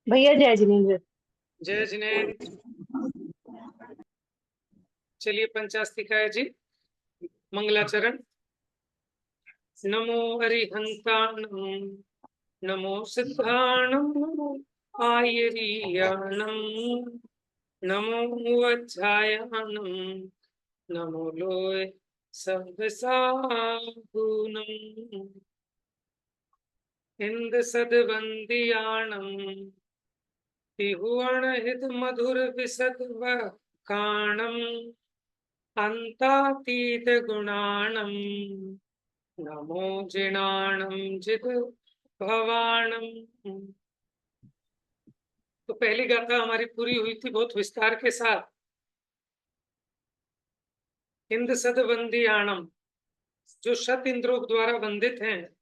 भैया जय जिनेन्द्र। जय जिनेन्द्र। चलिए पंचास्तिकाय जी मंगलाचरण। नमो अरिहंताणं नमो सिद्धाणं नमो आयरीयाणं नमो वज्रायाणं नमो लोय सव्यसाधूनम् इंद सदवंदियाणं तिहुवण हित मधुर विसद काणम अंतातीत गुणाणम नमो जिनाणम जित भवाणम। तो पहली गाथा हमारी पूरी हुई थी बहुत विस्तार के साथ। इंद सद वंदियाणम, जो शत इंद्रों द्वारा वंदित हैं।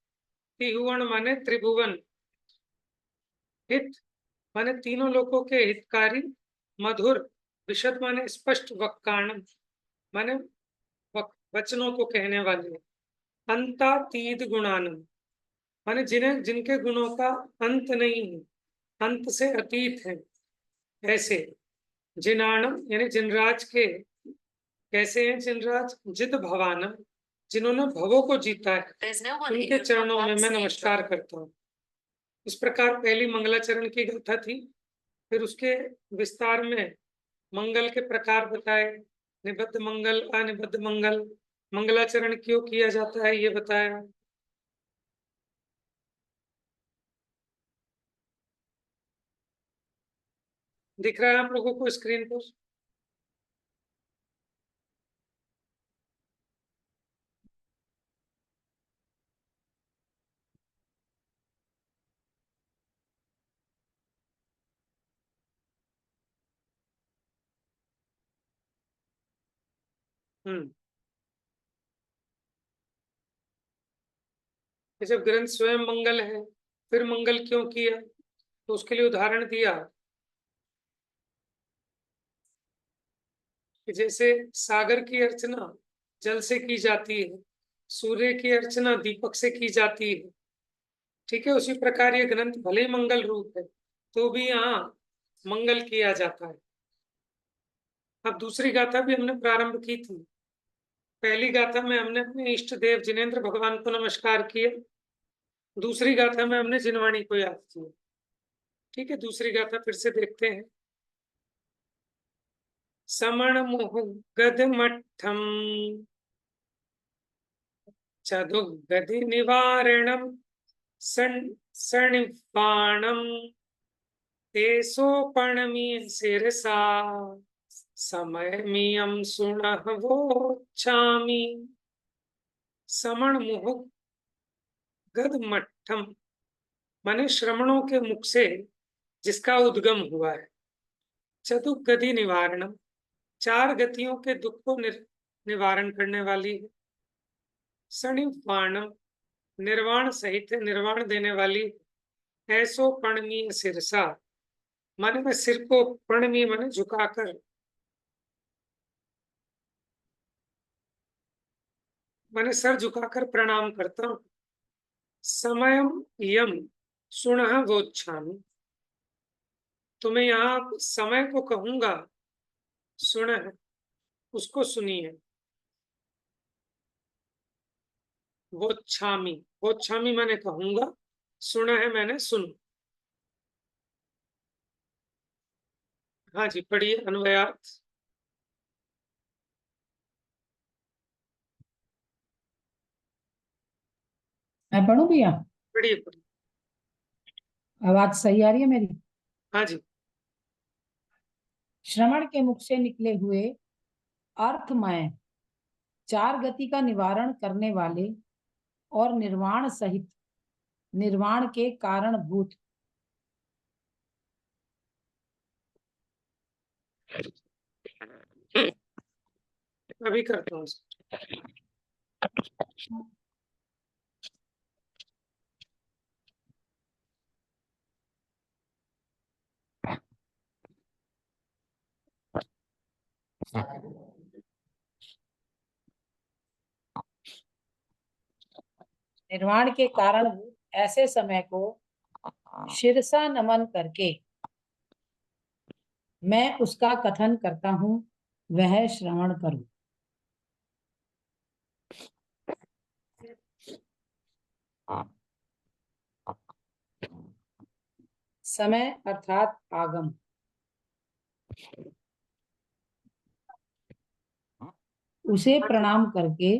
तिहुवन माने त्रिभुवन, हित माने तीनों लोकों के हितकारी, मधुर विशद माने स्पष्ट, वक्काणम माने वचनों को कहने वाले, अंतातीत गुणानम माने जिनके गुणों का अंत नहीं है, अंत से अतीत है। ऐसे जिनाणम यानी जिनराज के, कैसे हैं जिनराज? जित भवानम, जिन्होंने भवों को जीता है, उनके चरणों में मैं नमस्कार करता हूँ। इस प्रकार पहली मंगलाचरण की गाथा थी। फिर उसके विस्तार में मंगल के प्रकार बताए, निबद्ध मंगल, अनिबद्ध मंगल, मंगलाचरण क्यों किया जाता है ये बताया। दिख रहा है आप लोगों को स्क्रीन पर? जब ग्रंथ स्वयं मंगल है, फिर मंगल क्यों किया? तो उसके लिए उदाहरण दिया कि जैसे सागर की अर्चना जल से की जाती है, सूर्य की अर्चना दीपक से की जाती है, ठीक है। उसी प्रकार ये ग्रंथ भले ही मंगल रूप है तो भी यहाँ मंगल किया जाता है। अब दूसरी गाथा भी हमने प्रारंभ की थी। पहली गाथा में हमने अपने इष्ट देव जिनेन्द्र भगवान को नमस्कार किया, दूसरी गाथा में हमने जिनवाणी को याद किया, ठीक है। दूसरी गाथा फिर से देखते हैं। समण मुहु गद मठम चतुर्गति निवारणम सणिपाणम तेसोपणमी शिरसा समय मियम सुनः वोच्छामि। समण मुहु गद मठम माने श्रमणों के मुख से जिसका उद्गम हुआ है। चतुर्गति निवारणम, चार गतियों के दुख को निवारण करने वाली है। सणिपाणम, निर्वाण सहित निर्वाण देने वाली। ऐसो प्रणमीय सिरसा माने मैं सिर को प्रणमीय माने झुकाकर, मैंने सर झुकाकर प्रणाम करता हूँ। समयम यम सुनः वोच्छामि, तो मैं यहाँ समय को कहूंगा, सुनः उसको सुनिए। वोच्छामि, वोच्छामि मैंने कहूंगा, सुनः मैंने सुन। हाँ जी पढ़िए अन्वयार्थ। मैं पढ़ूं भैया? पढ़िए पढ़िए। आवाज सही आ रही है मेरी? हाँ जी। श्रवण के मुख से निकले हुए अर्थमय, चार गति का निवारण करने वाले और निर्वाण सहित निर्वाण के कारणभूत अभी करता हूँ। निर्वाण के कारण ऐसे समय को शिरसा नमन करके मैं उसका कथन करता हूँ, वह श्रवण करो। समय अर्थात आगम। उसे प्रणाम करके,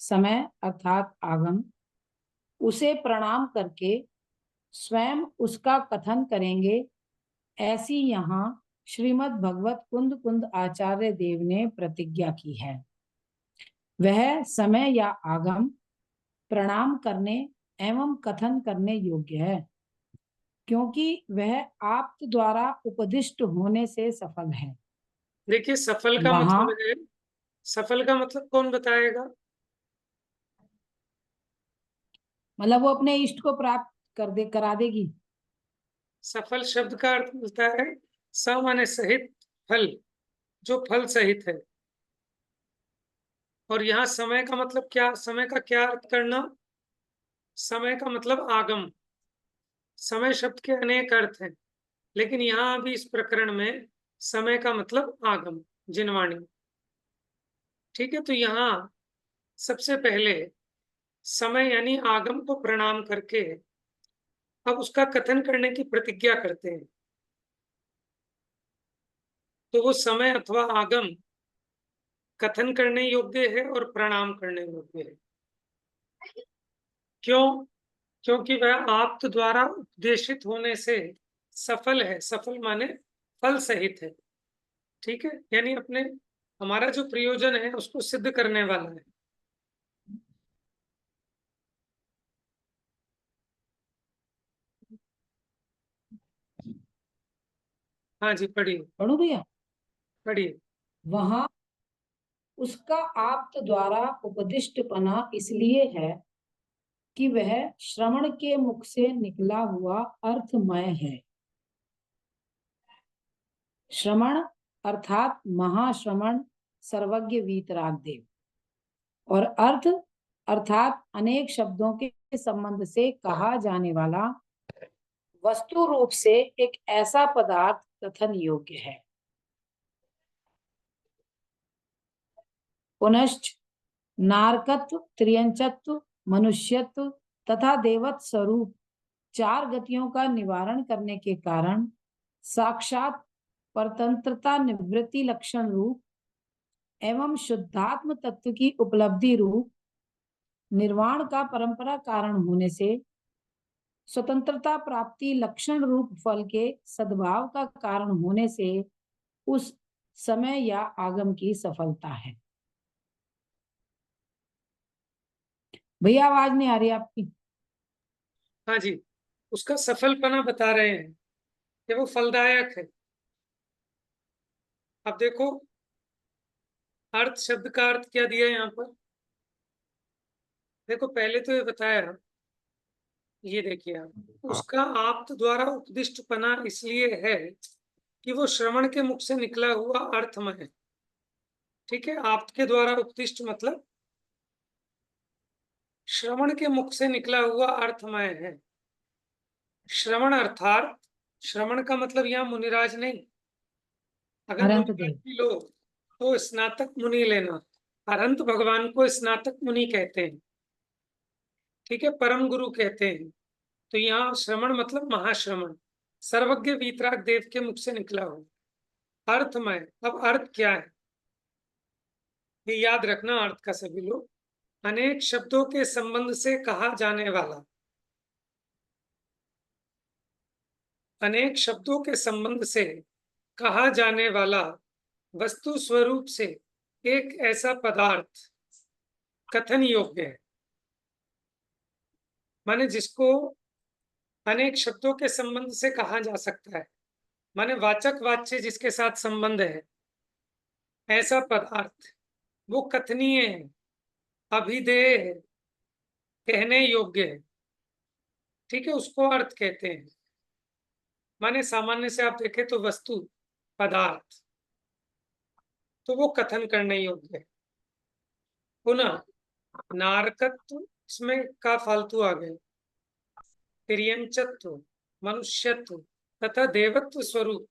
समय अर्थात आगम, उसे प्रणाम करके स्वयं उसका कथन करेंगे, ऐसी यहाँ श्रीमद् भगवत कुंद कुंद आचार्य देव ने प्रतिज्ञा की है। वह समय या आगम प्रणाम करने एवं कथन करने योग्य है, क्योंकि वह आप द्वारा उपदिष्ट होने से सफल है। देखिए, सफल का वहां मतलब है, सफल का मतलब कौन बताएगा? मतलब वो अपने इष्ट को प्राप्त करा देगी। सफल शब्द का अर्थ होता है स माने सहित फल, जो फल सहित है। और यहाँ समय का मतलब क्या, समय का क्या अर्थ करना? समय का मतलब आगम। समय शब्द के अनेक अर्थ हैं, लेकिन यहाँ अभी इस प्रकरण में समय का मतलब आगम, जिनवाणी। ठीक है, तो यहाँ सबसे पहले समय यानी आगम को प्रणाम करके अब उसका कथन करने की प्रतिज्ञा करते हैं। तो वो समय अथवा आगम कथन करने योग्य है और प्रणाम करने योग्य है। क्यों? क्योंकि वह आप द्वारा उपदेशित होने से सफल है। सफल माने फल सहित है। ठीक है, यानी अपने हमारा जो प्रयोजन है उसको सिद्ध करने वाला है। हाँ जी, पढ़िए पढ़ू भैया। पढ़िए। वहां उसका आप्त द्वारा उपदिष्टपना इसलिए है कि वह श्रवण के मुख से निकला हुआ अर्थमय है। श्रवण अर्थात महाश्रवण सर्वज्ञ वीतराग देव, और अर्थ अर्थात अनेक शब्दों के संबंध से कहा जाने वाला वस्तु रूप से एक ऐसा पदार्थ कथन योग्य है। पुनश्च नारकत्व, त्रियंचत्व, मनुष्यत्व तथा देवत्व स्वरूप चार गतियों का निवारण करने के कारण साक्षात परतंत्रता निवृत्ति लक्षण रूप एवं शुद्धात्म तत्व की उपलब्धि रूप निर्वाण का परंपरा कारण होने से स्वतंत्रता प्राप्ति लक्षण रूप फल के सद्भाव का कारण होने से उस समय या आगम की सफलता है। भैया आवाज नहीं आ रही आपकी? हाँ जी, उसका सफलपना बता रहे हैं कि वो फलदायक है। अब देखो, अर्थ शब्द का अर्थ क्या दिया यहाँ पर। देखो, पहले तो ये बताया, ये देखिए आप, उसका आप द्वारा उपदिष्टपना इसलिए है कि वो श्रवण के मुख से निकला हुआ अर्थमय है। ठीक है, आप के द्वारा उपदिष्ट मतलब श्रवण के मुख से निकला हुआ अर्थमय है। श्रवण अर्थात, श्रवण का मतलब यहाँ मुनिराज नहीं। अगर अनंत मुनिराज देव। भी लो तो स्नातक मुनि लेना। अरंत भगवान को स्नातक मुनि कहते हैं। ठीक है, परम गुरु कहते हैं। तो यहाँ श्रवण मतलब महाश्रवण, सर्वज्ञ वीतराग देव के मुख से निकला हो अर्थमय। अब अर्थ क्या है ये याद रखना, अर्थ का सभी लोग। अनेक शब्दों के संबंध से कहा जाने वाला, अनेक शब्दों के संबंध से कहा जाने वाला वस्तु स्वरूप से एक ऐसा पदार्थ कथन योग्य है। माने जिसको अनेक शब्दों के संबंध से कहा जा सकता है, माने वाचक वाच्य जिसके साथ संबंध है, ऐसा पदार्थ वो कथनीय है, अभिधेय है, कहने योग्य है। ठीक है, उसको अर्थ कहते हैं। माने सामान्य से आप देखें तो वस्तु, पदार्थ, तो वो कथन करने योग्य है। पुनः नारकत्व, इसमें का फालतू आ गए, तिर्यंचत्व, मनुष्यत्व तथा देवत्व स्वरूप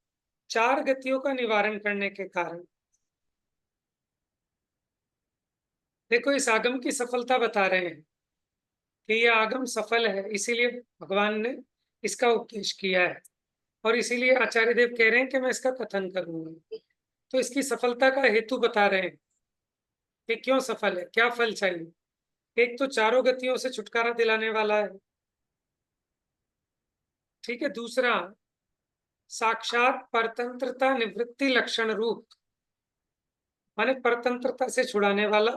चार गतियों का निवारण करने के कारण। देखो, इस आगम की सफलता बता रहे हैं कि यह आगम सफल है, इसीलिए भगवान ने इसका उपदेश किया है, और इसीलिए आचार्य देव कह रहे हैं कि मैं इसका कथन करूंगा। तो इसकी सफलता का हेतु बता रहे हैं कि क्यों सफल है, क्या फल चाहिए। एक तो चारों गतियों से छुटकारा दिलाने वाला है, ठीक है। दूसरा, साक्षात परतंत्रता निवृत्ति लक्षण रूप, माने परतंत्रता से छुड़ाने वाला,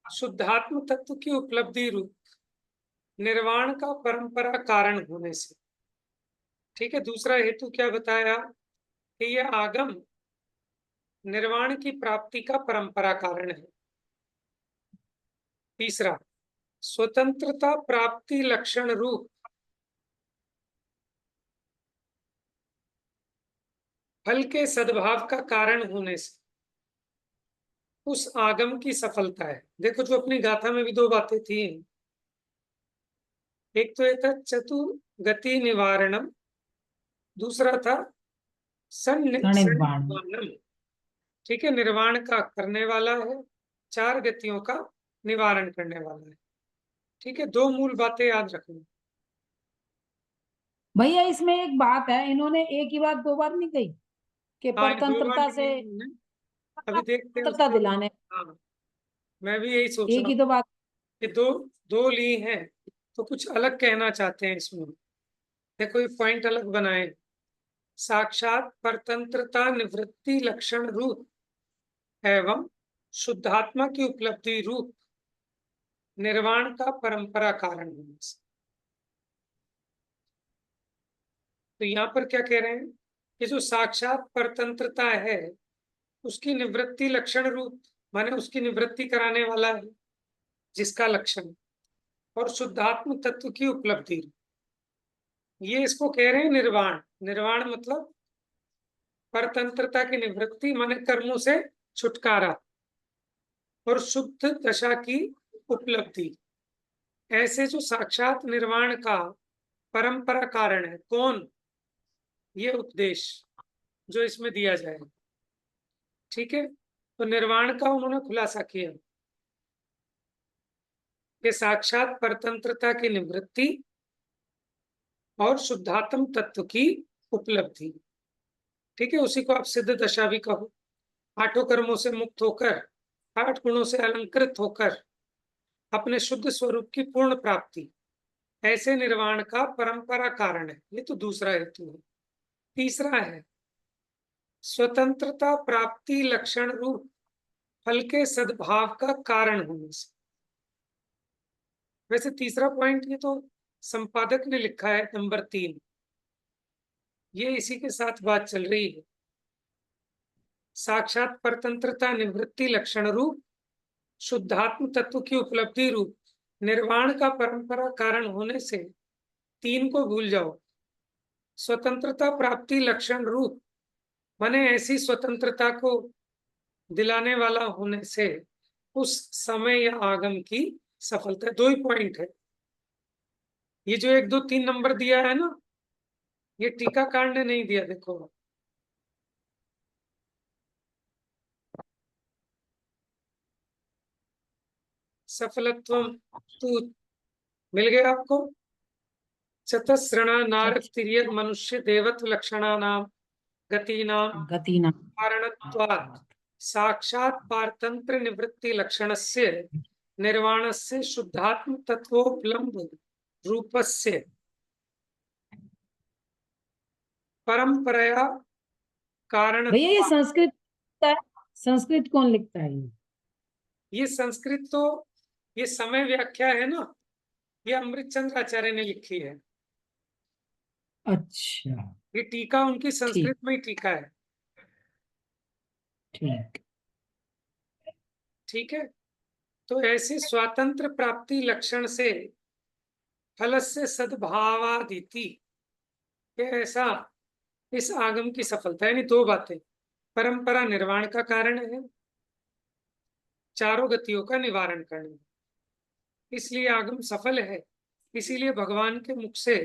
शुद्धात्म तत्व की उपलब्धि रूप, निर्वाण का परंपरा कारण होने से, ठीक है। दूसरा हेतु क्या बताया कि यह आगम निर्वाण की प्राप्ति का परंपरा कारण है। तीसरा, स्वतंत्रता प्राप्ति लक्षण रूप, फल के सद्भाव का कारण होने से उस आगम की सफलता है। देखो, जो अपनी गाथा में भी दो बातें थी, एक तो ये था चतुर्गति निवारणम, दूसरा था सनिर्वाण। सन्निर्वाणम, ठीक है। निर्वाण का करने वाला है, चार गतियों का निवारण करने वाला है, ठीक है। दो मूल बातें याद रखना। भैया इसमें एक बात है, इन्होंने एक ही बात दो बार नहीं कही कि हाँ, ये दो बार परतंत्रता से लिखी है। अभी देखते हैं स्वतंत्रता उसको। दिलाने, हाँ, मैं भी यही सोच एक रहा ही हूँ तो बात। कि दो दो ली हैं, तो कुछ अलग कहना चाहते हैं इसमें। देखो, ये पॉइंट अलग बनाए। साक्षात परतंत्रता निवृत्ति लक्षण रूप एवं शुद्धात्मा की उपलब्धि रूप निर्वाण का परंपरा कारण होने से। तो यहाँ पर क्या कह रहे हैं कि जो साक्षात परतंत्रता है उसकी निवृत्ति लक्षण रूप, माने उसकी निवृत्ति कराने वाला है जिसका लक्षण, और शुद्धात्म तत्व की उपलब्धि, ये इसको कह रहे हैं निर्वाण। निर्वाण मतलब परतंत्रता की निवृत्ति, माने कर्मों से छुटकारा, और शुद्ध दशा की उपलब्धि। ऐसे जो साक्षात निर्वाण का परंपरा कारण है, कौन? ये उपदेश जो इसमें दिया जाए, ठीक है। तो निर्वाण का उन्होंने खुलासा किया कि साक्षात परतंत्रता की निवृत्ति और शुद्धात्म तत्व की उपलब्धि, ठीक है। उसी को आप सिद्ध दशा भी कहो। आठों कर्मों से मुक्त होकर, आठ गुणों से अलंकृत होकर अपने शुद्ध स्वरूप की पूर्ण प्राप्ति, ऐसे निर्वाण का परंपरा कारण है। ये तो दूसरा हेतु है। तीसरा है स्वतंत्रता प्राप्ति लक्षण रूप फल के सद्भाव का कारण होने से। वैसे तीसरा पॉइंट ये तो संपादक ने लिखा है नंबर 3, ये इसी के साथ बात चल रही है। साक्षात परतंत्रता निवृत्ति लक्षण रूप शुद्धात्म तत्व की उपलब्धि रूप निर्वाण का परंपरा कारण होने से 3 को भूल जाओ। स्वतंत्रता प्राप्ति लक्षण रूप माने ऐसी स्वतंत्रता को दिलाने वाला होने से उस समय या आगम की सफलता। दो ही पॉइंट है ये, जो 1 2 3 नंबर दिया है ना, ये टीकाकार ने नहीं दिया। देखो, सफलत्वम तू मिल गया आपको। चतस्रणा नारक अच्छा, तिर्यक मनुष्य देवत्व लक्षणानाम गतीनाम गति ना। कारणत्वात् साक्षात पारतंत्र निवृत्ति लक्षणस्य निर्वाणस्य शुद्धात्म तत्वोपलम्ब रूपस्य परंपरया कारण। भैया ये संस्कृत है, संस्कृत कौन लिखता है ये? ये संस्कृत तो, ये समय व्याख्या है ना, ये अमृतचंद्र आचार्य ने लिखी है। अच्छा, ये टीका उनकी ठीक संस्कृत में ही टीका है, ठीक। ठीक है। तो ऐसी स्वातंत्र प्राप्ति लक्षण से फल से सद्भावादिति, ये ऐसा इस आगम की सफलता। यानी दो बातें, परंपरा निर्वाण का कारण है, चारों गतियों का निवारण करना, इसलिए आगम सफल है। इसीलिए भगवान के मुख से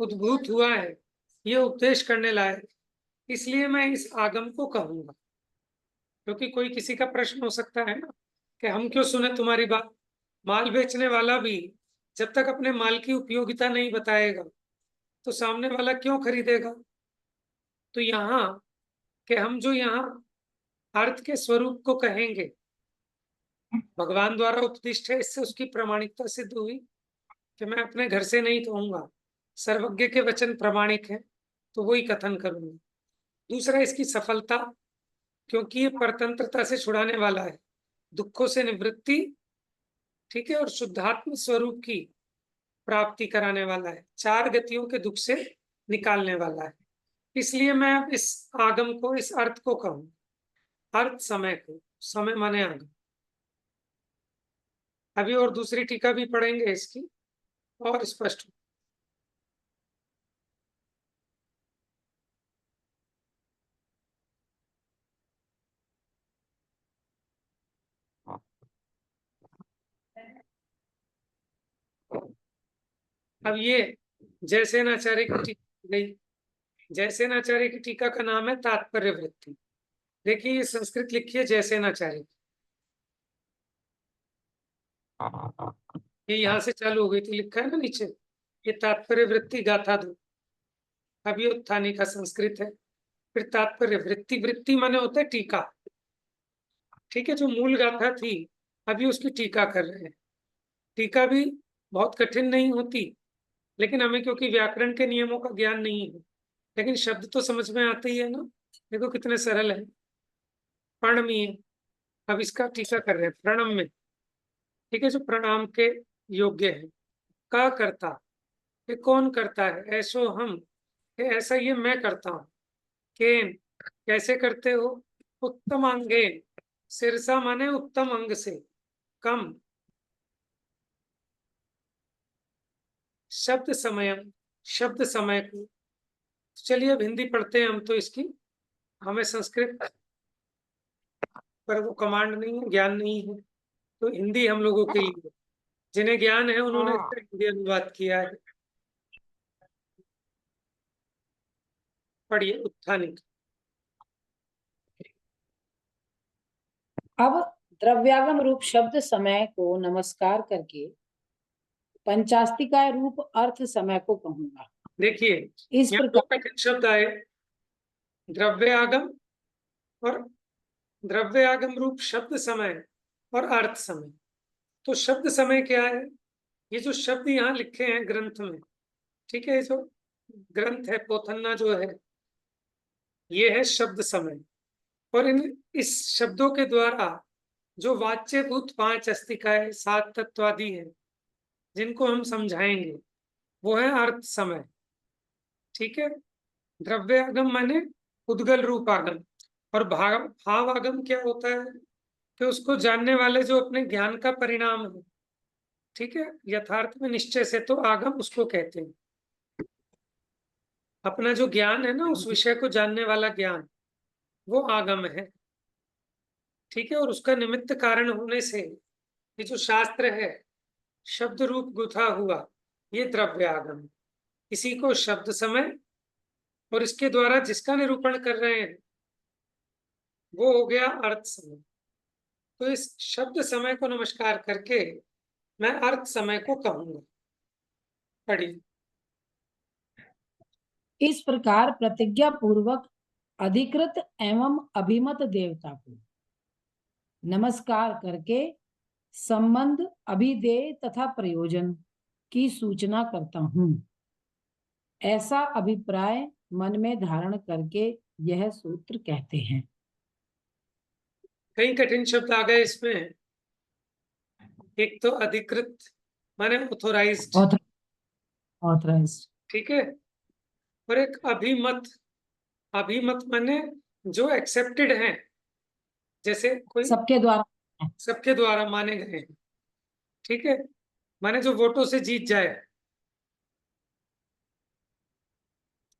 उद्भूत हुआ है, ये उपदेश करने लायक इसलिए मैं इस आगम को कहूंगा। क्योंकि कोई किसी का प्रश्न हो सकता है ना कि हम क्यों सुने तुम्हारी बात। माल बेचने वाला भी जब तक अपने माल की उपयोगिता नहीं बताएगा तो सामने वाला क्यों खरीदेगा। तो यहाँ कि हम जो यहाँ अर्थ के स्वरूप को कहेंगे भगवान द्वारा उपदिष्ट है, इससे उसकी प्रामाणिकता सिद्ध हुई कि मैं अपने घर से नहीं कहूंगा, सर्वज्ञ के वचन प्रामाणिक है तो वही कथन करूंगा। दूसरा, इसकी सफलता, क्योंकि ये परतंत्रता से छुड़ाने वाला है, दुखों से निवृत्ति, ठीक है, और शुद्धात्म स्वरूप की प्राप्ति कराने वाला है, चार गतियों के दुख से निकालने वाला है। इसलिए मैं अब इस आगम को, इस अर्थ को कहूं, अर्थ समय को, समय माने आगम। अभी और दूसरी टीका भी पढ़ेंगे इसकी और स्पष्ट। अब ये जयसेनाचार्य की टीका गई। जयसेनाचार्य की टीका का नाम है तात्पर्य वृत्ति। देखिए ये संस्कृत लिखी है जयसेनाचार्य, ये यहाँ से चालू हो गई थी, लिखा है ना नीचे, ये तात्पर्य वृत्ति गाथा दो। अब ये उत्थानी का संस्कृत है। फिर तात्पर्य वृत्ति, वृत्ति माने होता है टीका, ठीक है, जो मूल गाथा थी अभी उसकी टीका कर रहे हैं। टीका भी बहुत कठिन नहीं होती, लेकिन हमें क्योंकि व्याकरण के नियमों का ज्ञान नहीं है, लेकिन शब्द तो समझ में आते ही है ना। देखो कितने सरल है। प्रणमीय, अब इसका टीका कर रहे हैं प्रणम में, ठीक है, जो प्रणाम के योग्य है। का करता, ये कौन करता है, ऐसो हम, ये ऐसा ये मैं करता हूँ। केन, कैसे करते हो। उत्तम अंगेन, सिरसा माने उत्तम अंग से, कम। शब्द समय, शब्द समय को। चलिए अब हिंदी पढ़ते हैं हम, तो इसकी हमें संस्कृत पर वो कमांड नहीं है, ज्ञान नहीं है, तो हिंदी हम लोगों के लिए, जिन्हें ज्ञान है उन्होंने इसका हिंदी अनुवाद किया है। पढ़िए उत्थानिक। अब द्रव्यागम रूप शब्द समय को नमस्कार करके पंचास्तिकाय रूप अर्थ समय को कहूंगा। देखिए इस यहाँ दो प्रकार कठिन शब्द आए, द्रव्यागम और द्रव्यागम रूप शब्द समय और अर्थ समय। तो शब्द समय क्या है, ये जो शब्द यहाँ लिखे हैं ग्रंथ में, ठीक है, जो ग्रंथ है पोथन्ना जो है, ये है शब्द समय। और इन इस शब्दों के द्वारा जो वाच्यभूत पांच अस्तिकाएं, सात तत्वादि है, जिनको हम समझाएंगे, वो है अर्थ समय, ठीक है। द्रव्य आगम माने उद्गल रूप आगम, और भाव आगम क्या होता है कि उसको जानने वाले जो अपने ज्ञान का परिणाम है, ठीक है, यथार्थ में निश्चय से, तो आगम उसको कहते हैं। अपना जो ज्ञान है ना, उस विषय को जानने वाला ज्ञान, वो आगम है, ठीक है। और उसका निमित्त कारण होने से ये जो शास्त्र है शब्द रूप गुथा हुआ, ये द्रव्य आगम है। इसी को शब्द समय, और इसके द्वारा जिसका निरूपण कर रहे हैं वो हो गया अर्थ समय। तो इस शब्द समय को नमस्कार करके मैं अर्थ समय को कहूंगा। पढ़िए। इस प्रकार प्रतिज्ञा पूर्वक अधिकृत एवं अभिमत देवता को नमस्कार करके संबंध, अभिधेय तथा प्रयोजन की सूचना करता हूं। ऐसा अभिप्राय मन में धारण करके यह सूत्र कहते हैं। कई कठिन शब्द आ गए इसमें। एक तो अधिकृत माने ऑथोराइज्ड, ऑथराइज्ड, ठीक है, और एक अभिमत, अभिमत माने जो एक्सेप्टेड है, जैसे कोई सबके द्वारा। सबके द्वारा माने गए हैं, ठीक है, माने जो वोटों से जीत जाए,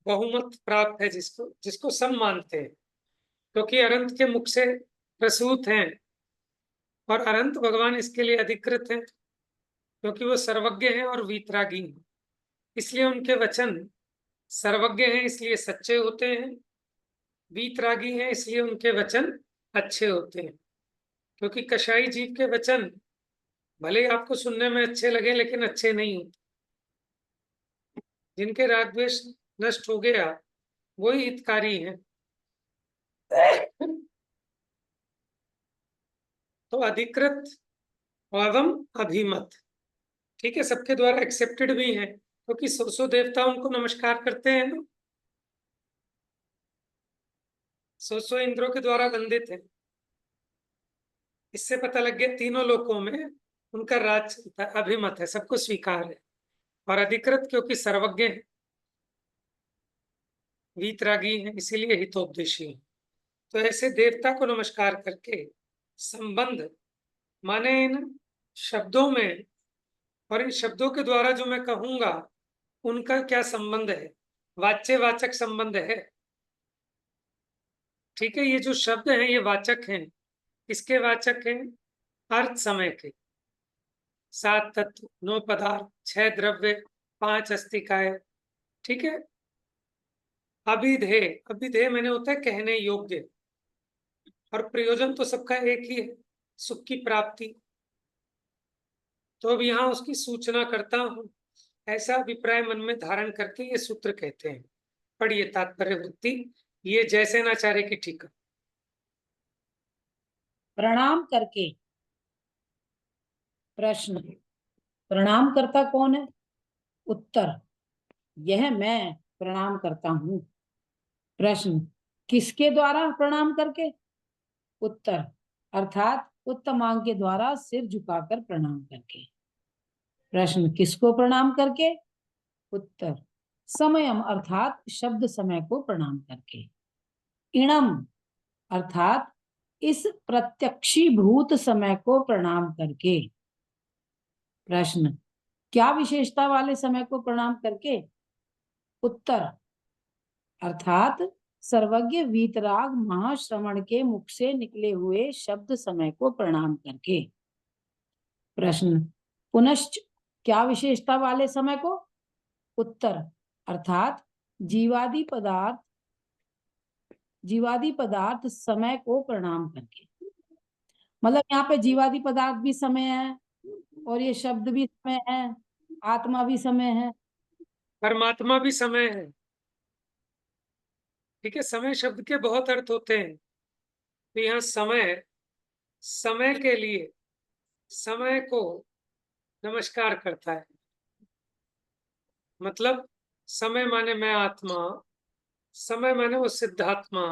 बहुमत प्राप्त है, जिसको जिसको सब मानते हैं, क्योंकि अनंत के मुख से प्रसूत हैं, और अनंत भगवान इसके लिए अधिकृत हैं, क्योंकि वो सर्वज्ञ हैं और वीतरागी हैं। इसलिए उनके वचन सर्वज्ञ हैं, इसलिए सच्चे होते हैं, वीतरागी हैं इसलिए उनके वचन अच्छे होते हैं, क्योंकि कषाई जीव के वचन भले ही आपको सुनने में अच्छे लगे लेकिन अच्छे नहीं होते। जिनके राग द्वेष नष्ट हो गया वही हितकारी हैं। तो अधिकृत एवं अभिमत, ठीक है, सबके द्वारा एक्सेप्टेड भी हैं, क्योंकि सौ देवता उनको नमस्कार करते हैं ना, सौ इंद्रों के द्वारा वंदित है। इससे पता लग गया तीनों लोकों में उनका राज चलता है, अभिमत है, सबको स्वीकार है। और अधिकृत क्योंकि सर्वज्ञ है, वीतरागी है, इसीलिए हितोपदेशी है। तो ऐसे देवता को नमस्कार करके संबंध माने इन शब्दों में और इन शब्दों के द्वारा जो मैं कहूंगा उनका क्या संबंध है, वाच्य वाचक संबंध है। ठीक है, ये जो शब्द हैं ये वाचक हैं, किसके वाचक हैं? अर्थ समय के। 7 तत्व, 9 पदार्थ, 6 द्रव्य, 5 अस्तिकाय, ठीक है। अभिधेय, अभिधेय मैंने होता है कहने योग्य, और प्रयोजन तो सबका एक ही है, सुख की प्राप्ति। तो अब यहाँ उसकी सूचना करता हूं, ऐसा अभिप्राय मन में धारण करके ये सूत्र कहते हैं। पढ़िए तात्पर्य वृत्ति, ये जयसेनाचार्य की टीका। प्रणाम करके। प्रश्न, प्रणाम करता कौन है? उत्तर, यह मैं प्रणाम करता हूँ। प्रश्न, किसके द्वारा प्रणाम करके? उत्तर, अर्थात उत्तमांग के द्वारा सिर झुकाकर प्रणाम करके। प्रश्न, किसको प्रणाम करके? उत्तर, समयम अर्थात शब्द समय को प्रणाम करके। इणम अर्थात इस प्रत्यक्षीभूत समय को प्रणाम करके। प्रश्न, क्या विशेषता वाले समय को प्रणाम करके? उत्तर, अर्थात सर्वज्ञ वीतराग महाश्रवण के मुख से निकले हुए शब्द समय को प्रणाम करके। प्रश्न, पुनश्च क्या विशेषता वाले समय को? उत्तर, अर्थात जीवादि पदार्थ समय को प्रणाम करके। मतलब यहाँ पे जीवादि पदार्थ भी समय है और ये शब्द भी समय है, आत्मा भी समय है, परमात्मा भी समय है। ठीक है, समय शब्द के बहुत अर्थ होते हैं, तो यहाँ समय, समय के लिए समय को नमस्कार करता है। मतलब समय माने मैं आत्मा, समय माने वो सिद्धात्मा,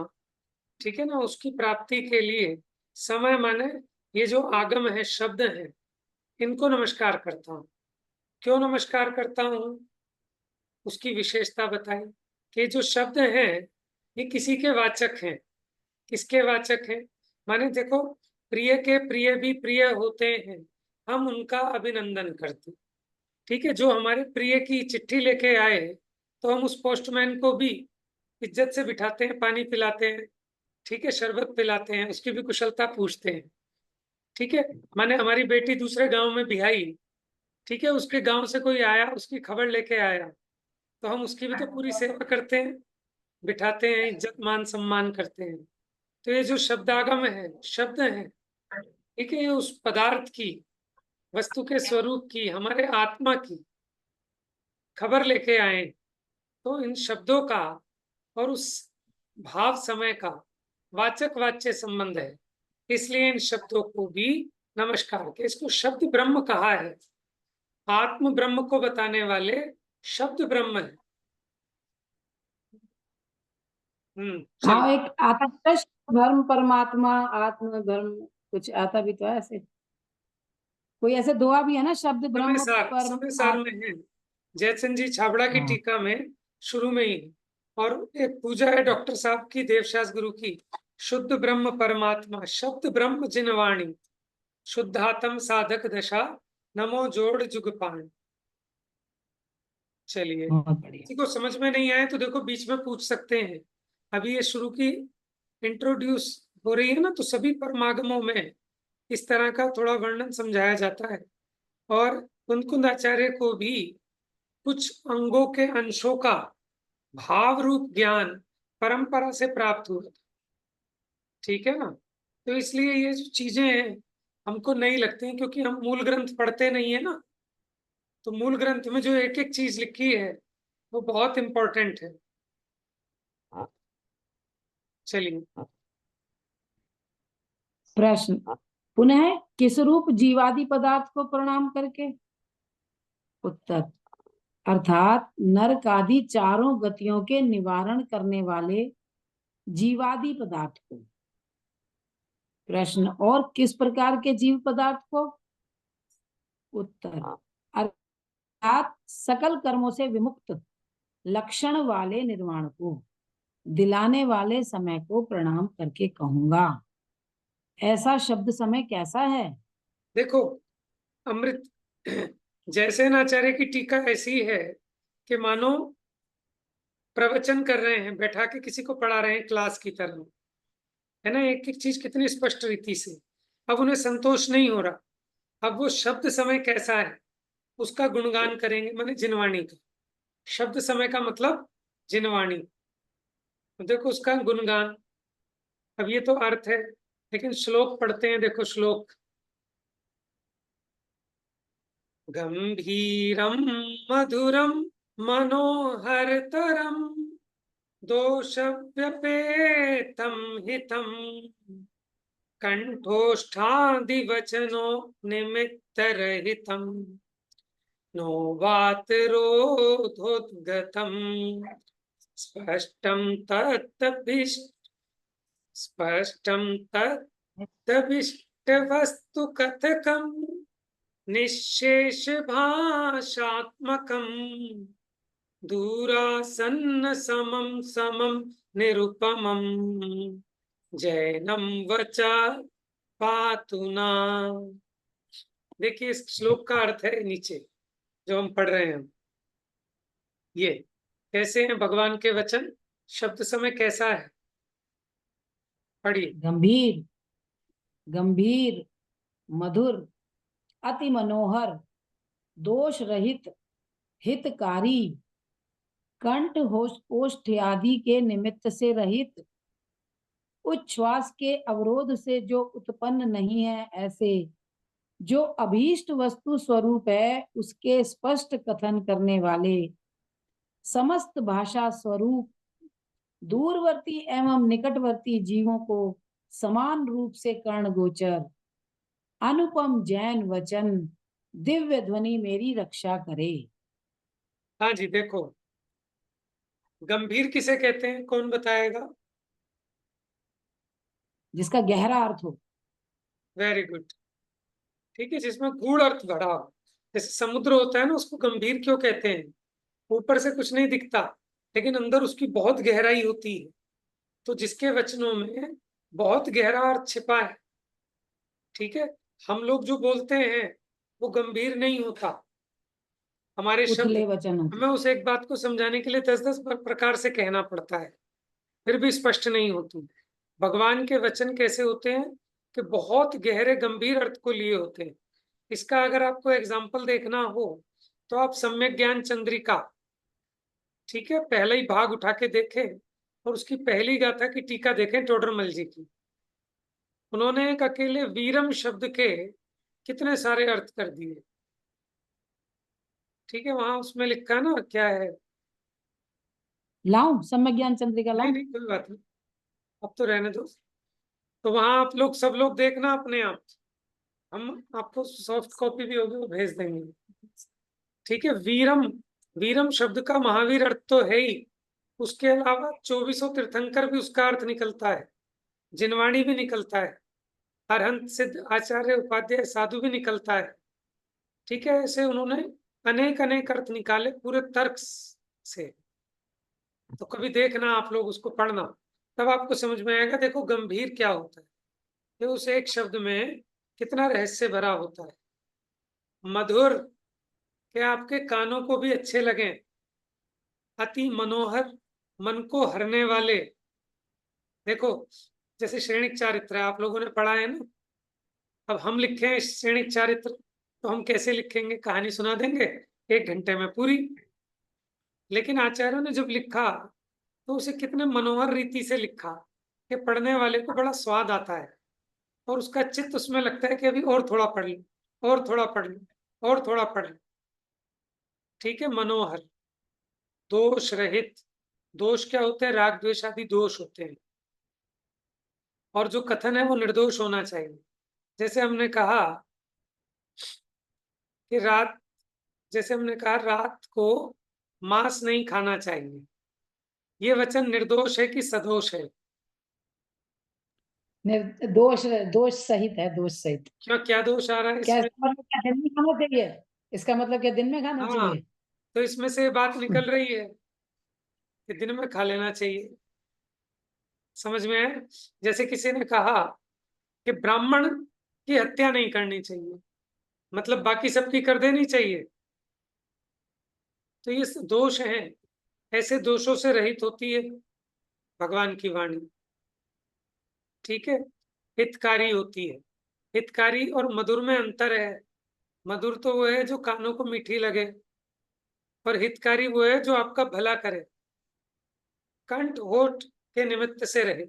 ठीक है ना, उसकी प्राप्ति के लिए समय माने ये जो आगम है, शब्द है, इनको नमस्कार करता हूँ। क्यों नमस्कार करता हूँ? उसकी विशेषता बताई कि जो शब्द हैं ये किसी के वाचक हैं। किसके वाचक हैं? माने देखो, प्रिय के प्रिय भी प्रिय होते हैं, हम उनका अभिनंदन करते। ठीक है, जो हमारे प्रिय की चिट्ठी लेके आए तो हम उस पोस्टमैन को भी इज्जत से बिठाते हैं, पानी पिलाते हैं, ठीक है, शरबत पिलाते हैं, उसकी भी कुशलता पूछते हैं। ठीक है, माने हमारी बेटी दूसरे गांव में बिहाई, ठीक है, उसके गांव से कोई आया, उसकी खबर लेके आया, तो हम उसकी भी तो पूरी सेवा करते हैं, बिठाते हैं, इज्जत मान सम्मान करते हैं। तो ये जो शब्दागम है, शब्द है, ठीक है, ये उस पदार्थ की, वस्तु के स्वरूप की, हमारे आत्मा की खबर लेके आए। तो इन शब्दों का और उस भाव समय का वाचक वाच्य संबंध है, इसलिए इन शब्दों को भी नमस्कार के। इसको शब्द ब्रह्म कहा है, आत्म ब्रह्म को बताने वाले शब्द ब्रह्म है। हाँ, चलिए। एक आता है धर्म परमात्मा आत्म धर्म, कुछ आता भी तो है ऐसे, कोई ऐसे दुआ भी है ना, शब्द समय ब्रह्म सार, पर समय सार में है, जयचंद जी छाबड़ा की हाँ। टीका में शुरू में ही। और एक पूजा है डॉक्टर साहब की, देवशास गुरु की, शुद्ध ब्रह्म परमात्मा शब्द ब्रह्म जिनवाणी, शुद्धात्म साधक दशा, नमो जोड़ जुग पाण। चलिए, बहुत बढ़िया। किसी को समझ में नहीं आए तो देखो बीच में पूछ सकते हैं। अभी ये शुरू की इंट्रोड्यूस हो रही है ना, तो सभी परमागमों में इस तरह का थोड़ा वर्णन समझाया जाता है। और कुंद आचार्य को भी कुछ अंगों के अंशों का भाव रूप ज्ञान परंपरा से प्राप्त हुआ था, ठीक है ना। तो इसलिए ये जो चीजें हैं हमको नहीं लगती हैं, क्योंकि हम मूल ग्रंथ पढ़ते नहीं है ना। तो मूल ग्रंथ में जो एक एक चीज लिखी है वो बहुत इंपॉर्टेंट है। चलिए। प्रश्न, पुनः किस रूप जीवादि पदार्थ को प्रणाम करके? उत्तर, अर्थात नरक आदि चारों गतियों के निवारण करने वाले जीवादि पदार्थ को। प्रश्न, और किस प्रकार के जीव पदार्थ को? उत्तर, अर्थात सकल कर्मों से विमुक्त लक्षण वाले निर्वाण को, दिलाने वाले समय को प्रणाम करके कहूंगा। ऐसा शब्द समय कैसा है? देखो, अमृत जयसेनाचार्य की टीका ऐसी है कि मानो प्रवचन कर रहे हैं, बैठा के किसी को पढ़ा रहे हैं क्लास की तरह, है ना। एक एक चीज कितनी स्पष्ट रीति से। अब उन्हें संतोष नहीं हो रहा, अब वो शब्द समय कैसा है उसका गुणगान करेंगे, माने जिनवाणी का। शब्द समय का मतलब जिनवाणी, तो देखो उसका गुणगान। अब ये तो अर्थ है, लेकिन श्लोक पढ़ते हैं। देखो श्लोक, गंभीरम मधुरम मनोहरतरम दोषव्यपेतम हितम कंठोष्ठादिवचनो निमित्तरहितम नो वातरोधोद्गतम स्पष्टम तत्तभिष्टवस्तु कथकम निःशेष भाषात्मकम दूरासन्न समम समम निरुपमम जैनम वचा पातुना। देखिए इस श्लोक का अर्थ है नीचे जो हम पढ़ रहे हैं। ये कैसे हैं भगवान के वचन? शब्द समय कैसा है, पढ़िए। गंभीर, गंभीर, मधुर, अति मनोहर, दोष रहित, हितकारी, कंठ ओष्ठ आदि के निमित्त से रहित, उच्छ्वास के अवरोध से जो उत्पन्न नहीं है, ऐसे जो अभीष्ट वस्तु स्वरूप है उसके स्पष्ट कथन करने वाले, समस्त भाषा स्वरूप, दूरवर्ती एवं निकटवर्ती जीवों को समान रूप से कर्ण गोचर, अनुपम जैन वचन, दिव्य ध्वनि मेरी रक्षा करे। हाँ जी, देखो गंभीर किसे कहते हैं, कौन बताएगा? जिसका गहरा अर्थ हो। वेरी गुड, ठीक है, जिसमें गूढ़ अर्थ भरा हो। जैसे समुद्र होता है ना, उसको गंभीर क्यों कहते हैं? ऊपर से कुछ नहीं दिखता, लेकिन अंदर उसकी बहुत गहराई होती है। तो जिसके वचनों में बहुत गहरा अर्थ छिपा है, ठीक है। हम लोग जो बोलते हैं वो गंभीर नहीं होता, हमारे शब्द उथले वचन होते। हमें उस एक बात को समझाने के लिए 10-10 प्रकार से कहना पड़ता है, फिर भी स्पष्ट नहीं होती। भगवान के वचन कैसे होते हैं कि बहुत गहरे गंभीर अर्थ को लिए होते हैं। इसका अगर आपको एग्जाम्पल देखना हो तो आप सम्यक ज्ञान चंद्रिका, ठीक है, पहला ही भाग उठा के देखें और उसकी पहली गाथा की टीका देखें टोडरमल जी की। उन्होंने एक अकेले वीरम शब्द के कितने सारे अर्थ कर दिए, ठीक है। वहां उसमें लिखा ना, क्या है? लाऊं सम्यक ज्ञान चंद्रिका नहीं लाऊं? नहीं, कोई बात नहीं, अब तो रहने दो। तो वहां आप लोग सब लोग देखना अपने आप, हम आपको सॉफ्ट कॉपी भी होगी वो भेज देंगे, ठीक है। वीरम, वीरम शब्द का महावीर अर्थ तो है ही, उसके अलावा 2400 तीर्थंकर भी उसका अर्थ निकलता है, जिनवाणी भी निकलता है, अरहंत सिद्ध आचार्य उपाध्याय साधु भी निकलता है, ठीक है। ऐसे उन्होंने अनेक अनेक अर्थ निकाले पूरे तर्क से। तो कभी देखना आप लोग, उसको पढ़ना, तब आपको समझ में आएगा। देखो गंभीर क्या होता है, कि उस एक शब्द में कितना रहस्य भरा होता है। मधुर, कि आपके कानों को भी अच्छे लगे। अति मनोहर, मन को हरने वाले। देखो जैसे श्रेणिक चारित्र है, आप लोगों ने पढ़ा है ना। अब हम लिखे हैं श्रेणिक चारित्र, तो हम कैसे लिखेंगे? कहानी सुना देंगे 1 घंटे में पूरी। लेकिन आचार्यों ने जब लिखा तो उसे कितने मनोहर रीति से लिखा कि पढ़ने वाले को बड़ा स्वाद आता है और उसका चित्त उसमें लगता है कि अभी और थोड़ा पढ़ लूं, और थोड़ा पढ़ लूं, और थोड़ा पढ़ लूं। ठीक है, मनोहर, दोष रहित। दोष क्या होते हैं? राग द्वेष आदि दोष होते हैं। और जो कथन है वो निर्दोष होना चाहिए। जैसे हमने कहा कि रात को मांस नहीं खाना चाहिए। ये वचन निर्दोष है कि सदोष है? दोष दोष सहित है, दोष सहित। क्यों, क्या दोष आ रहा है क्या इसमें? इसका मतलब क्या दिन में खाना चाहिए? इसका मतलब क्या दिन में खाना हाँ, चाहिए? तो इसमें से बात निकल रही है कि दिन में खा लेना चाहिए। समझ में है? जैसे किसी ने कहा कि ब्राह्मण की हत्या नहीं करनी चाहिए, मतलब बाकी सबकी कर देनी चाहिए। तो ये दोष है। ऐसे दोषों से रहित होती है भगवान की वाणी। ठीक है, हितकारी होती है। हितकारी और मधुर में अंतर है। मधुर तो वो है जो कानों को मीठी लगे, और हितकारी वो है जो आपका भला करे, कंठ होठ के निमित्त से रहे।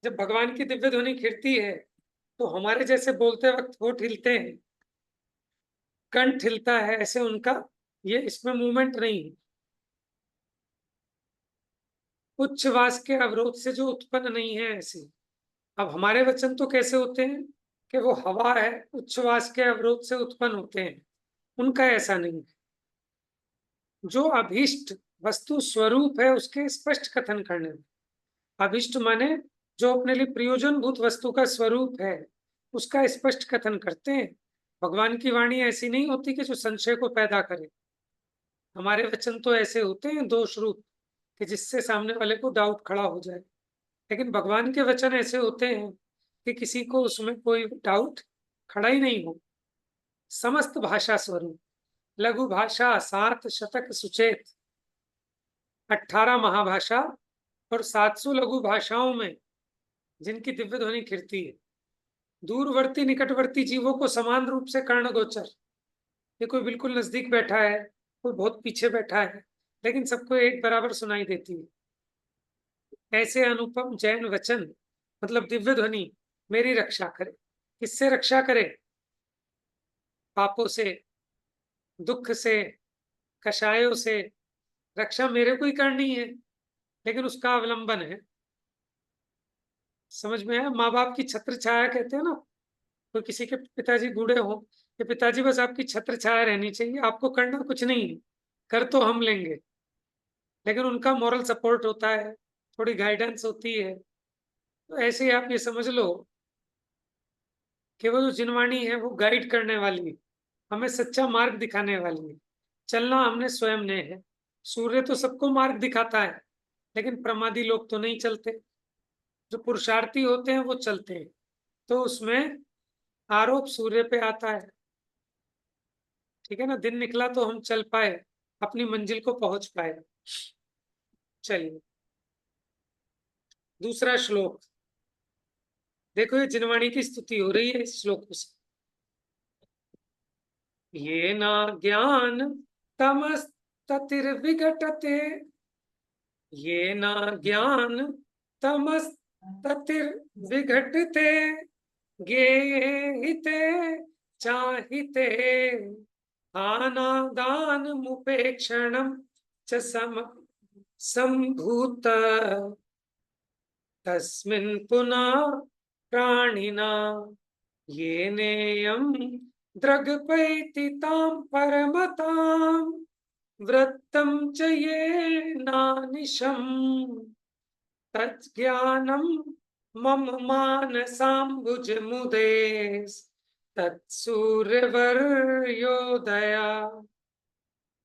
जब भगवान की दिव्य ध्वनि खिलती है तो हमारे जैसे बोलते वक्त होठ हिलते हैं, कंठ हिलता है, ऐसे उनका ये इसमें मूवमेंट नहीं है। उच्छ्वास के अवरोध से जो उत्पन्न नहीं है ऐसे। अब हमारे वचन तो कैसे होते हैं कि वो हवा है, उच्छ्वास के अवरोध से उत्पन्न होते हैं। उनका ऐसा नहीं है। जो अभीष्ट वस्तु स्वरूप है उसके स्पष्ट कथन करने में। अभीष्ट माने जो अपने लिए प्रयोजन भूत वस्तु का स्वरूप है, उसका स्पष्ट कथन करते हैं। भगवान की वाणी ऐसी नहीं होती कि जो संशय को पैदा करे। हमारे वचन तो ऐसे होते हैं दोष रूप, कि जिससे सामने वाले को डाउट खड़ा हो जाए। लेकिन भगवान के वचन ऐसे होते हैं कि किसी को उसमें कोई डाउट खड़ा ही नहीं हो। समस्त भाषा स्वरूप, लघु भाषा 7 शतक सुचेत, 18 महाभाषा और 700 लघु भाषाओं में जिनकी दिव्य ध्वनि खिरती है। दूरवर्ती निकटवर्ती जीवों को समान रूप से कर्ण गोचर। ये कोई बिल्कुल नजदीक बैठा है, कोई बहुत पीछे बैठा है, लेकिन सबको एक बराबर सुनाई देती है। ऐसे अनुपम जैन वचन, मतलब दिव्य ध्वनि, मेरी रक्षा करे। किससे रक्षा करे? पापों से, दुख से, कषायों से। रक्षा मेरे को ही करनी है, लेकिन उसका अवलंबन है। समझ में है? माँ बाप की छत्र छाया कहते हैं ना। तो किसी के पिताजी बूढ़े हो कि पिताजी बस आपकी छत्र छाया रहनी चाहिए, आपको करना कुछ नहीं है, कर तो हम लेंगे। लेकिन उनका मॉरल सपोर्ट होता है, थोड़ी गाइडेंस होती है। तो ऐसे ही आप ये समझ लो कि वो जो जिनवाणी है वो गाइड करने वाली है, हमें सच्चा मार्ग दिखाने वाली है। चलना हमने स्वयं ने है। सूर्य तो सबको मार्ग दिखाता है, लेकिन प्रमादी लोग तो नहीं चलते। जो पुरुषार्थी होते हैं वो चलते हैं। तो उसमें आरोप सूर्य पे आता है। ठीक है ना, दिन निकला तो हम चल पाए, अपनी मंजिल को पहुंच पाए। चलिए, दूसरा श्लोक देखो। ये जिनवाणी की स्तुति हो रही है इस श्लोक से। ये ना ज्ञान तमस्ततिर्विघटते, ये ना ज्ञान तमस्ततिर्विघटते, गेहिते चाहिते आनादानमुपेक्षणं च सम्भूत तस्मिन् पुनः प्राणिना ये नेयं द्रगपैति तां परमतां वृत्तं च ये नानिशम् तज्ज्ञानं मम मानसाम्बुजमुदे तत्सूर्यवर्योदया।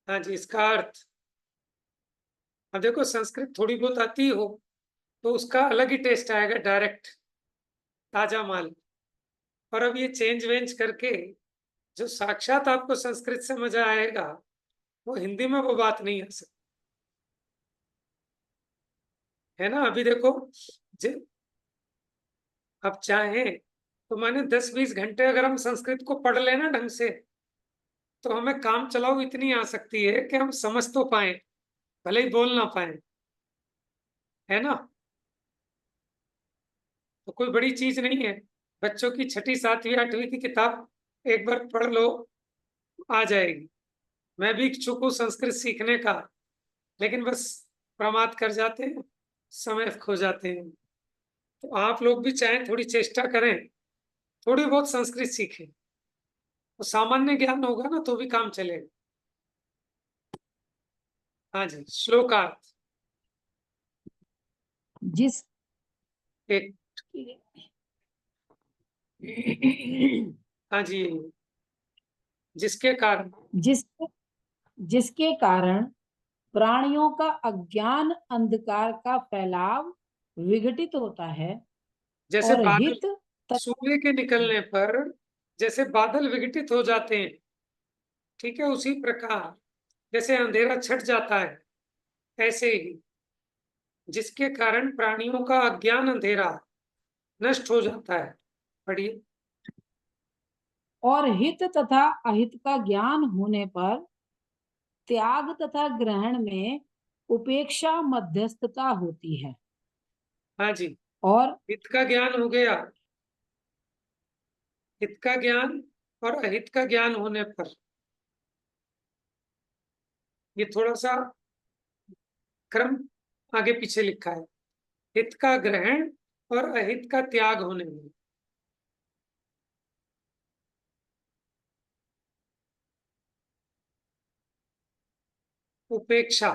हाँ जी, इसका अर्थ अब देखो। संस्कृत थोड़ी बहुत आती हो तो उसका अलग ही टेस्ट आएगा, डायरेक्ट ताजा माल। और अब ये चेंज वेंज करके जो साक्षात आपको संस्कृत से मजा आएगा, वो हिंदी में वो बात नहीं आ सकती है ना। अभी देखो, अब चाहे तो माने 10-20 घंटे अगर हम संस्कृत को पढ़ लेना ढंग से, तो हमें काम चलाओ इतनी आ सकती है कि हम समझ तो पाए, भले ही बोल ना पाए। है ना। तो कोई बड़ी चीज नहीं है, बच्चों की 6ठी 7वीं 8वीं की किताब एक बार पढ़ लो, आ जाएगी। मैं भी इच्छुक हूँ संस्कृत सीखने का, लेकिन बस प्रमाद कर जाते हैं, समय खो जाते हैं। तो आप लोग भी चाहें थोड़ी चेष्टा करें, थोड़ी बहुत संस्कृत सीखें, तो सामान्य ज्ञान होगा ना तो भी काम चलेगा। हाँ जी, श्लोकार्थ। जिस एक हाँ जी, जिसके कारण जिस जिसके कारण प्राणियों का अज्ञान अंधकार का फैलाव विघटित होता है जैसे और बादल हित तथा सूर्य के निकलने पर जैसे बादल विघटित हो जाते हैं, ठीक है, उसी प्रकार जैसे अंधेरा छट जाता है, ऐसे ही जिसके कारण प्राणियों का अज्ञान अंधेरा नष्ट हो जाता है। पढ़िए। और हित तथा अहित का ज्ञान होने पर त्याग तथा ग्रहण में उपेक्षा मध्यस्थता होती है हाँ जी, और हित का ज्ञान हो गया, हित का ज्ञान और अहित का ज्ञान होने पर ये थोड़ा सा क्रम आगे पीछे लिखा है, हित का ग्रहण और अहित का त्याग होने में। उपेक्षा,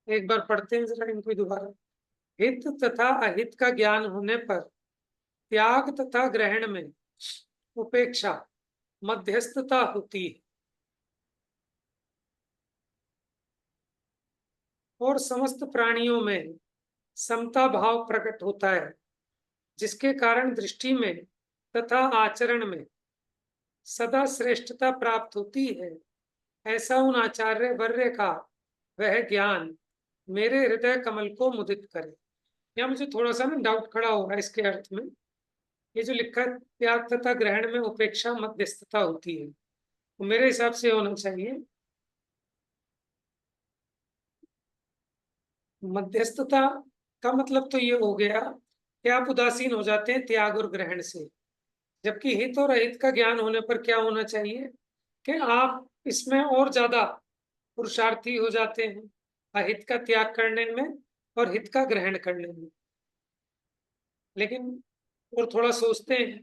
एक बार पढ़ते हैं जरा इनको दोबारा। हित तथा अहित का ज्ञान होने पर त्याग तथा ग्रहण में उपेक्षा मध्यस्थता होती है और समस्त प्राणियों में समता भाव प्रकट होता है, जिसके कारण दृष्टि में तथा आचरण में सदा श्रेष्ठता प्राप्त होती है। ऐसा उन आचार्य वर्य का वह ज्ञान मेरे हृदय कमल को मुदित करे। या मुझे थोड़ा सा ना डाउट खड़ा हो रहा है इसके अर्थ में। ये जो लिखा है त्याग तथा ग्रहण में उपेक्षा मध्यस्थता होती है, तो मेरे हिसाब से होना चाहिए मध्यस्थता का मतलब तो ये हो गया कि आप उदासीन हो जाते हैं त्याग और ग्रहण से, जबकि हित और अहित का ज्ञान होने पर क्या होना चाहिए कि आप इसमें और ज्यादा पुरुषार्थी हो जाते हैं, अहित का त्याग करने में और हित का ग्रहण करने में। लेकिन और थोड़ा सोचते हैं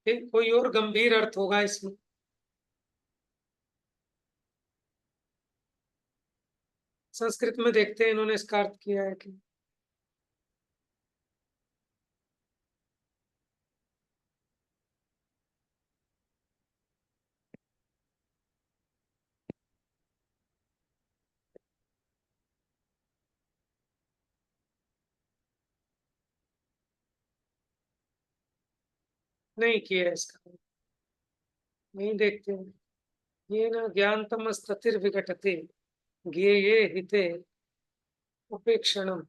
कि कोई और गंभीर अर्थ होगा इसमें। संस्कृत में देखते हैं इन्होंने इसका अर्थ किया है कि नहीं किया है इसका, नहीं देखते हैं। ये ना ज्ञान तमस्ततिर विघटते ज्ञेये हिते उपेक्षणम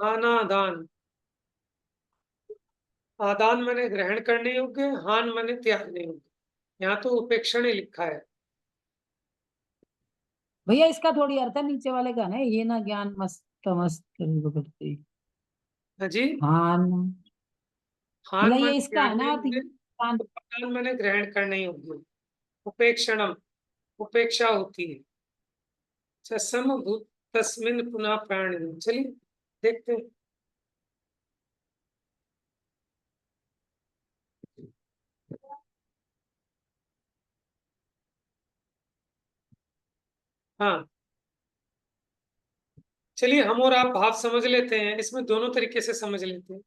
आनादान। आदान मैंने ग्रहण करने योग्य, हान मैंने त्यागने योग्य। यहाँ तो उपेक्षण ही लिखा है। भैया इसका थोड़ी अर्थ है नीचे वाले का ना, ये ना ज्ञान मस्त मस्त करते। हाँ जी, हाँ हान मतलब ये मैंने इसका है त्यागने ना अर्थ, योग्य, उपादान मैंने ग्रहण करने योग्य। उपेक्षणम उपेक्षा होती है। अच्छा, समभूत तस्मिन पुनः प्राणी। चलिए देखते हैं। हाँ, चलिए हम और आप भाव समझ लेते हैं, इसमें दोनों तरीके से समझ लेते हैं।